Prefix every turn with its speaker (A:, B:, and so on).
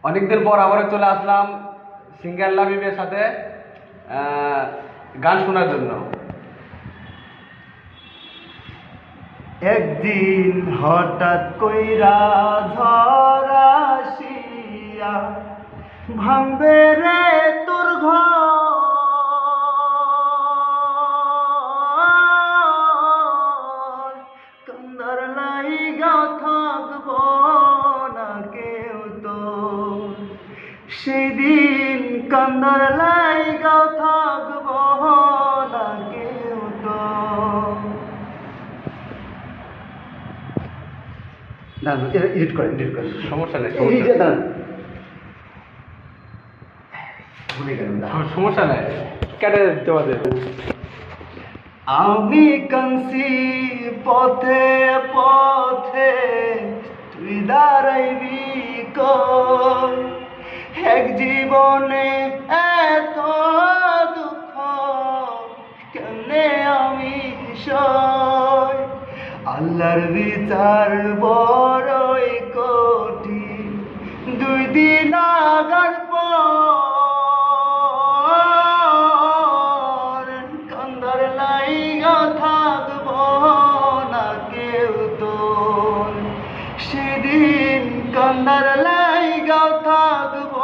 A: অনেকদিন পর আবারও চলে আসলাম সিঙ্গার লাবিবের সাথে গান শোনার জন্য।
B: একদিন হঠাৎ কইরা ঝড় আসিয়া ভাঙবে রে তোর ঘর, কান্দার লাইগা থাকব না কেউ তো, সেদিন কান্দার লাইগা থাকব না কেউ তো। না এডিট করেন
A: সমস্যা নেই,
B: এডিটে দাঁড়ান, ভুলে গেলাম।
A: সমস্যা নেই, কেটে দিতে পারে।
B: আমি কাঁদছি পথে পথে, তুই দাঁড়াইবি কই? এক জীবনে এত দুঃখ কেমনে আমি সই? আল্লাহর বিচার বড়ই কঠিন, 2 দিন আগার পর কান্দার লাইগা থাকব না কেউ তো, সেদিন কান্দার লাইগা থাকব